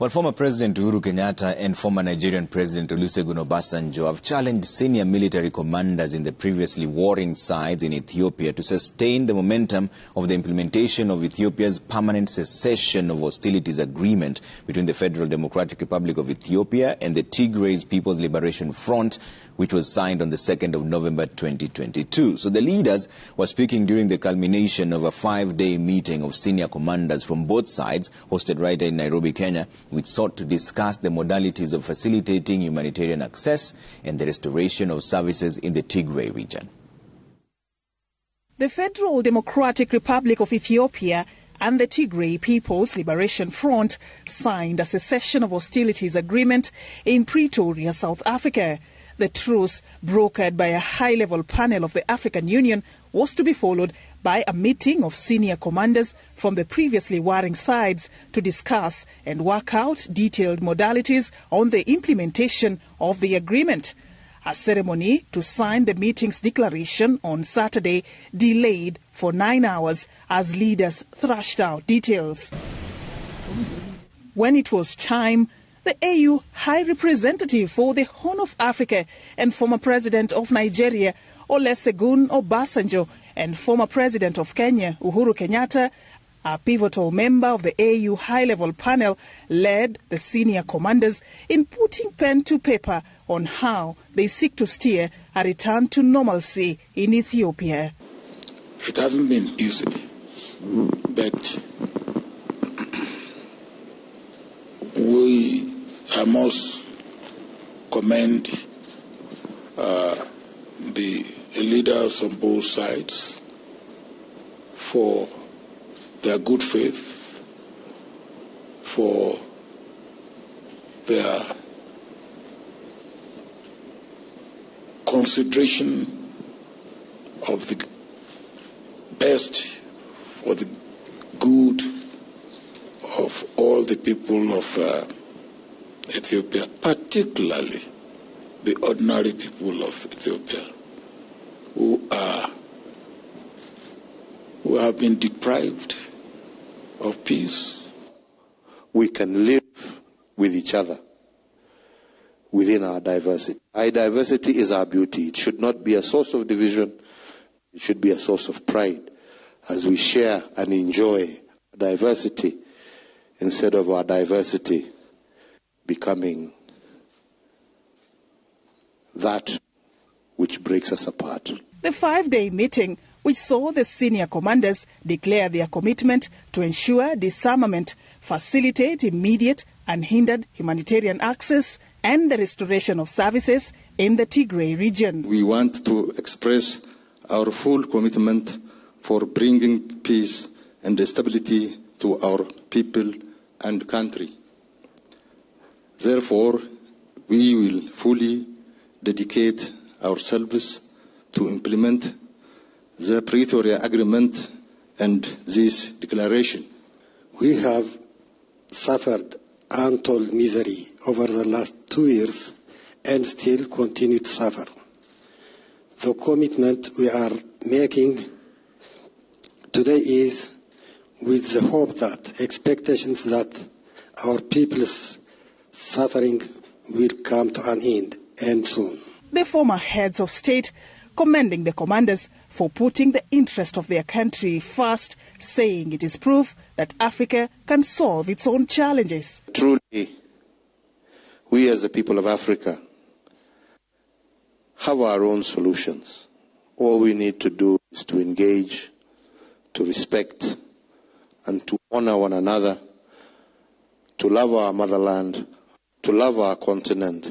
Well, former President Uhuru Kenyatta and former Nigerian President Olusegun Obasanjo have challenged senior military commanders in the previously warring sides in Ethiopia to sustain the momentum of the implementation of Ethiopia's permanent cessation of hostilities agreement between the Federal Democratic Republic of Ethiopia and the Tigray People's Liberation Front, which was signed on the 2nd of November 2022. So the leaders were speaking during the culmination of a 5-day meeting of senior commanders from both sides, hosted right in Nairobi, Kenya, which sought to discuss the modalities of facilitating humanitarian access and the restoration of services in the Tigray region. The Federal Democratic Republic of Ethiopia and the Tigray People's Liberation Front signed a cessation of hostilities agreement in Pretoria, South Africa. The truce, brokered by a high-level panel of the African Union, was to be followed by a meeting of senior commanders from the previously warring sides to discuss and work out detailed modalities on the implementation of the agreement. A ceremony to sign the meeting's declaration on Saturday delayed for 9 hours as leaders thrashed out details. When it was time, the AU High Representative for the Horn of Africa and former President of Nigeria, Olusegun Obasanjo, and former President of Kenya, Uhuru Kenyatta, a pivotal member of the AU high-level panel, led the senior commanders in putting pen to paper on how they seek to steer a return to normalcy in Ethiopia. It hasn't been easy, but I must commend the leaders on both sides for their good faith, for their consideration of the best for the good of all the people of Ethiopia, particularly the ordinary people of Ethiopia, who have been deprived of peace. We can live with each other within our diversity. Our diversity is our beauty. It should not be a source of division. It should be a source of pride as we share and enjoy diversity instead of our diversity becoming that which breaks us apart. The 5-day meeting, which saw the senior commanders declare their commitment to ensure disarmament, facilitate immediate unhindered humanitarian access, and the restoration of services in the Tigray region. We want to express our full commitment for bringing peace and stability to our people and country. Therefore, we will fully dedicate ourselves to implement the Pretoria Agreement and this declaration. We have suffered untold misery over the last 2 years and still continue to suffer. The commitment we are making today is with the hope that expectations that our people's suffering will come to an end, and soon. The former heads of state commending the commanders for putting the interest of their country first, saying it is proof that Africa can solve its own challenges. Truly, we as the people of Africa have our own solutions. All we need to do is to engage, to respect, and to honor one another, to love our motherland, to love our continent,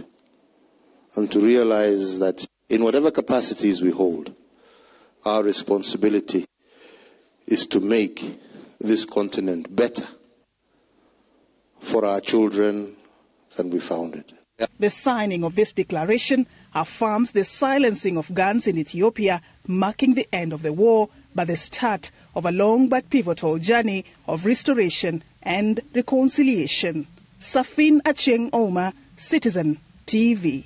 and to realize that in whatever capacities we hold, our responsibility is to make this continent better for our children than we found it. The signing of this declaration affirms the silencing of guns in Ethiopia, marking the end of the war, but the start of a long but pivotal journey of restoration and reconciliation. Safin Acheng Oma, Citizen TV.